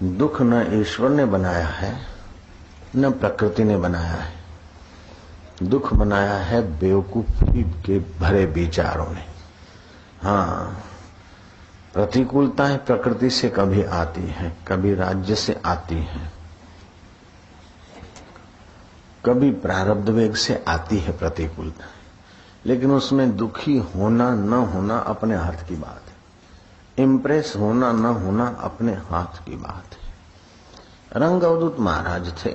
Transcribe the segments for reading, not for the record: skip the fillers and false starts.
दुख न ईश्वर ने बनाया है न प्रकृति ने बनाया है। दुख बनाया है बेवकूफी के भरे विचारों ने। हाँ, प्रतिकूलताएं प्रकृति से कभी आती है, कभी राज्य से आती है, कभी प्रारब्ध वेग से आती है प्रतिकूलता, लेकिन उसमें दुखी होना न होना अपने हाथ की बात है। इम्प्रेस होना न होना अपने हाथ की बात है। रंग अवधूत महाराज थे,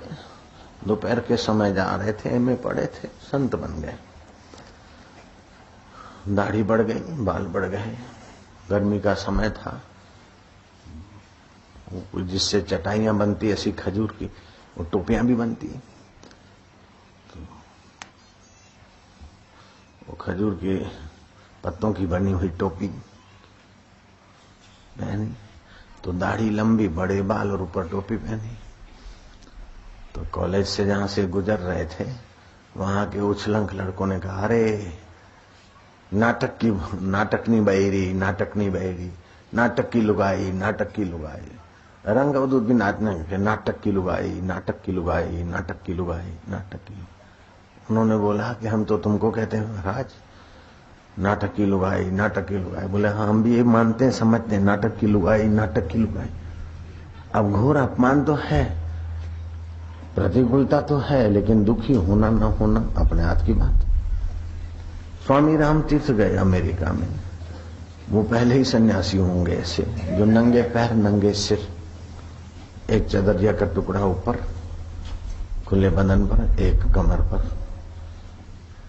दोपहर के समय जा रहे थे, एमए पढ़े थे, संत बन गए। दाढ़ी बढ़ गई, बाल बढ़ गए, गर्मी का समय था, जिससे चटाइयां बनती ऐसी खजूर की, वो टोपियां भी बनती। वो खजूर के पत्तों की बनी हुई टोपी पहनी, तो दाढ़ी लंबी, बड़े बाल और ऊपर टोपी पहनी। तो कॉलेज से जहां से गुजर रहे थे, वहां के उछलंक लड़कों ने कहा, अरे नाटकनी बहेरी, नाटकनी बहेरी, नाटक की लुगाई, नाटक की लुगाई। रंग अवधूत भी नाचने के, नाटक की लुगाई, नाटक की लुगाई, नाटक की लुगाई, नाटक की। उन्होंने बोला कि हम तो तुमको कहते हैं महाराज नाटक की लुगाई, नाटक की लुगाई। बोले हाँ, हम भी ये मानते हैं, समझते हैं, नाटक की लुगाई, नाटक की लुगाई। अब घोर अपमान तो है, प्रतिकूलता तो है, लेकिन दुखी होना न होना अपने हाथ की बात। स्वामी राम तीर्थ गए अमेरिका में, वो पहले ही सन्यासी होंगे ऐसे, जो नंगे पैर नंगे सिर, एक चदरिया का टुकड़ा ऊपर खुले बदन पर, एक कमर पर।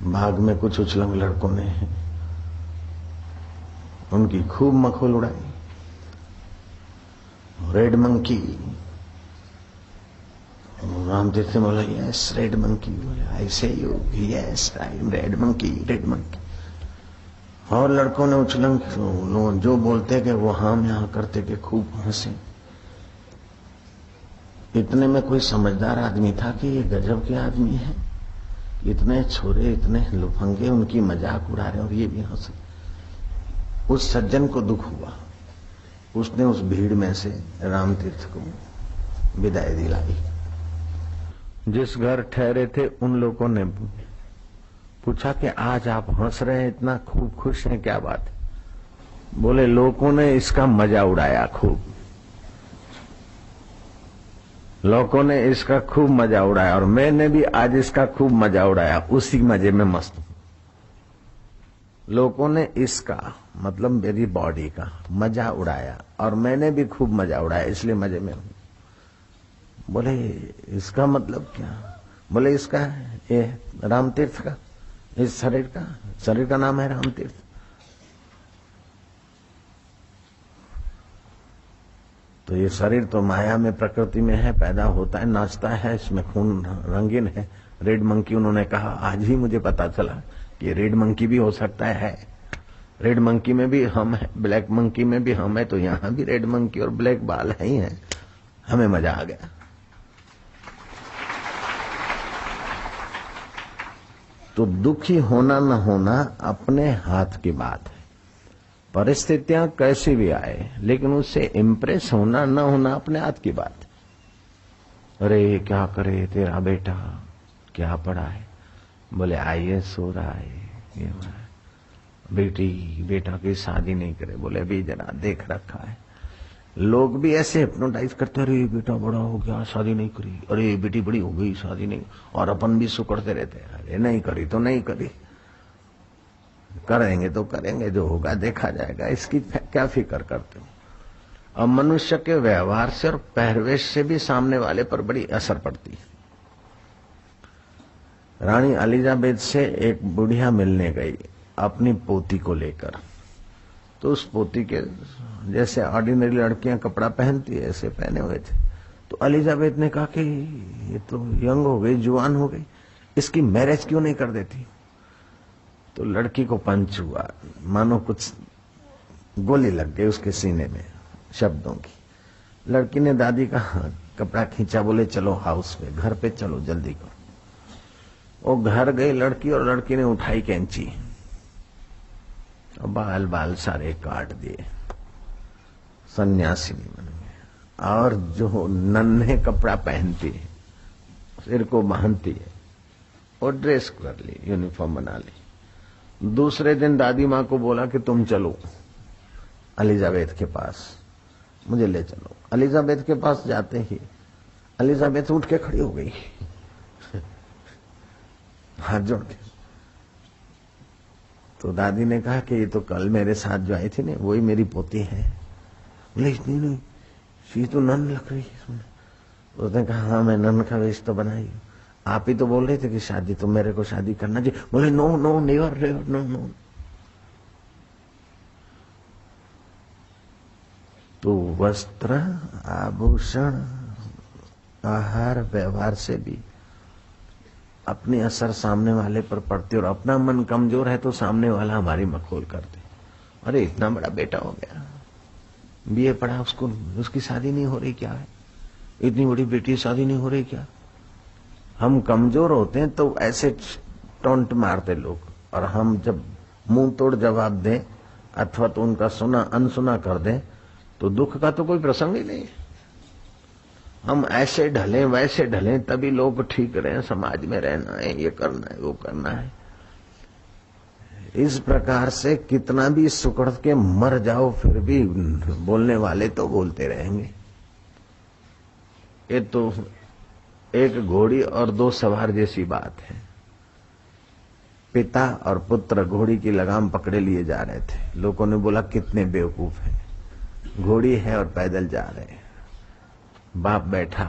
बाग में कुछ उछलंग लड़कों ने उनकी खूब मखौल उड़ाई। रेड मंकी, राम तीर्थ बोला यस रेड मंकी। बोले आई से you yes I am red monkey, red monkey. और लड़कों ने उछलंग जो बोलते कि वो हम यहां करते कि खूब हंसे। इतने में कोई समझदार आदमी था कि ये गजब के आदमी है, इतने छोरे, इतने लुफंगे उनकी मजाक उड़ा रहे और ये भी हंस। उस सज्जन को दुख हुआ, उसने उस भीड़ में से राम तीर्थ को विदाई दिलाई। जिस घर ठहरे थे उन लोगों ने पूछा कि आज आप हंस रहे हैं, इतना खूब खुश हैं, क्या बात है? बोले लोगों ने इसका मजा उड़ाया खूब, लोगों ने इसका खूब मजा उड़ाया और मैंने भी आज इसका खूब मजा उड़ाया, उसी मजे में मस्त हूं। लोगों ने इसका मतलब मेरी बॉडी का मजा उड़ाया और मैंने भी खूब मजा उड़ाया, इसलिए मजे में हूं। बोले इसका मतलब क्या? बोले इसका ये राम तीर्थ का, इस शरीर का नाम है राम तीर्थ। तो ये शरीर तो माया में, प्रकृति में है, पैदा होता है, नाचता है, इसमें खून रंगीन है। रेड मंकी उन्होंने कहा, आज ही मुझे पता चला कि रेड मंकी भी हो सकता है। रेड मंकी में भी हम है, ब्लैक मंकी में भी हम है, तो यहां भी रेड मंकी और ब्लैक बाल है ही है। हमें मजा आ गया। तो दुखी होना न होना अपने हाथ की बात है। परिस्थितियां कैसी भी आए, लेकिन उससे इम्प्रेस होना न होना अपने हाथ की बात है। अरे क्या करे तेरा बेटा, क्या पढ़ा है? बोले आईएएस हो रहा है। ये बेटा की शादी नहीं करे। बोले अभी जरा देख रखा है। लोग भी ऐसे हिप्नोटाइज करते, अरे बेटा बड़ा हो गया शादी नहीं करी, अरे बेटी बड़ी हो गई शादी नहीं, और अपन भी सुकड़ते रहते, अरे नहीं करी तो नहीं करी, करेंगे तो करेंगे, जो होगा देखा जाएगा, इसकी क्या फिक्र करते हो? अब मनुष्य के व्यवहार से और पहरवेश से भी सामने वाले पर बड़ी असर पड़ती है। रानी एलिजाबेथ से एक बुढ़िया मिलने गई अपनी पोती को लेकर। तो उस पोती के जैसे ऑर्डिनरी लड़कियां कपड़ा पहनती है ऐसे पहने हुए थे। तो एलिजाबेथ ने कहा कि ये तो यंग हो गई, जुआन हो गई, इसकी मैरिज क्यों नहीं कर देती? तो लड़की को पंच हुआ, मानो कुछ गोली लग गई उसके सीने में शब्दों की। लड़की ने दादी का कपड़ा खींचा, बोले चलो हाउस पे, घर पे चलो जल्दी करो। वो घर गई लड़की और लड़की ने उठाई कैंची और बाल सारे काट दिए, सन्यासिनी बन गए। और जो नन्हे कपड़ा पहनती है, सिर को बांधती है, और ड्रेस कर ली, यूनिफॉर्म बना ली। दूसरे दिन दादी माँ को बोला कि तुम चलो एलिजाबेथ के पास, मुझे ले चलो। एलिजाबेथ के पास जाते ही एलिजाबेथ उठ के खड़ी हो गई, हाथ जोड़ के। तो दादी ने कहा कि ये तो कल मेरे साथ जो आई थी ना, वही मेरी पोती है। बोले इतनी नहीं, शी तो नन लग रही है। उसने कहा हाँ, मैं नन का वेश तो बनाई हूं, आप ही तो बोल रहे थे कि शादी तो मेरे को शादी करना चाहिए। बोले no no never never no no. तो वस्त्र, आभूषण, आहार, व्यवहार से भी अपनी असर सामने वाले पर पड़ती, और अपना मन कमजोर है तो सामने वाला हमारी मखौल करते। अरे इतना बड़ा बेटा हो गया, बीए पढ़ा, उसकी शादी नहीं हो रही क्या है? इतनी बड़ी बेटी शादी नहीं हो रही क्या? हम कमजोर होते हैं तो ऐसे टोंट मारते लोग, और हम जब मुंह तोड़ जवाब दें अथवा तो उनका सुना अनसुना कर दें तो दुख का तो कोई प्रसंग ही नहीं। हम ऐसे ढलें वैसे ढलें तभी लोग ठीक रहे, समाज में रहना है, ये करना है, वो करना है। इस प्रकार से कितना भी सुकड़ के मर जाओ फिर भी बोलने वाले तो बोलते रहेंगे। ये तो एक घोड़ी और दो सवार जैसी बात है। पिता और पुत्र घोड़ी की लगाम पकड़े लिए जा रहे थे। लोगों ने बोला कितने बेवकूफ हैं, घोड़ी है और पैदल जा रहे हैं। बाप बैठा,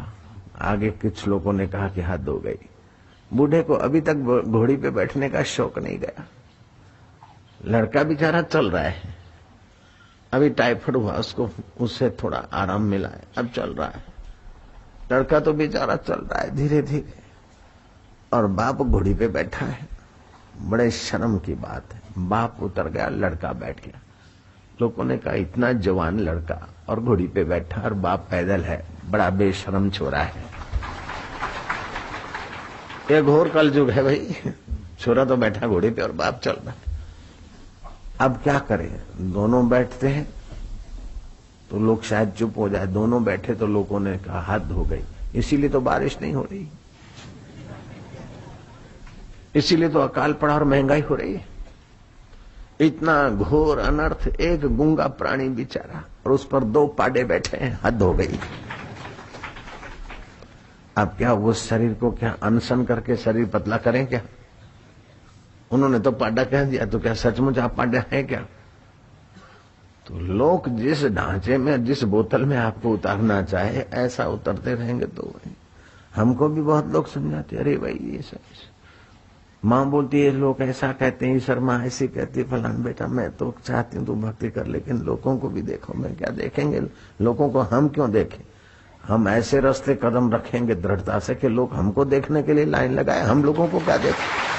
आगे कुछ लोगों ने कहा कि हद हो गई। बूढ़े को अभी तक घोड़ी पे बैठने का शौक नहीं गया। लड़का बेचारा चल रहा है, अभी टाइफाइड हुआ उसको, उससे थोड़ा आराम मिला है, अब चल रहा है। लड़का तो बेचारा चल रहा है धीरे धीरे, और बाप घोड़ी पे बैठा है। बड़े शर्म की बात है, बाप उतर गया, लड़का बैठ गया। लोगों ने कहा इतना जवान लड़का और घोड़ी पे बैठा और बाप पैदल है, बड़ा बेशरम छोरा है। ये घोर कलयुग है भाई, छोरा तो बैठा घोड़े पे और बाप चल रहा है। अब क्या करें, दोनों बैठते हैं तो लोग शायद चुप हो जाए, दोनों बैठे तो लोगों ने कहा हद हो गई। इसीलिए तो बारिश नहीं हो रही, इसीलिए तो अकाल पड़ा और महंगाई हो रही है। इतना घोर अनर्थ, एक गूंगा प्राणी बेचारा और उस पर दो पाडे बैठे हैं, हद हो गई। अब क्या वो शरीर को क्या अनशन करके शरीर पतला करें क्या? उन्होंने तो पाडा कह दिया, तो क्या सचमुच आप पाडा है क्या? तो लोग जिस ढांचे में, जिस बोतल में आपको उतारना चाहे ऐसा उतरते रहेंगे। तो हमको भी बहुत लोग समझाते, अरे भाई ये सब माँ बोलती है, लोग ऐसा कहते हैं, ईश्वर माँ ऐसी कहती है, फलान बेटा मैं तो चाहती हूँ तू भक्ति कर, लेकिन लोगों को भी देखो। मैं क्या देखेंगे लोगों को, हम क्यों देखें? हम ऐसे रास्ते कदम रखेंगे दृढ़ता से कि लोग हमको देखने के लिए लाइन लगाए, हम लोगों को क्या देखें।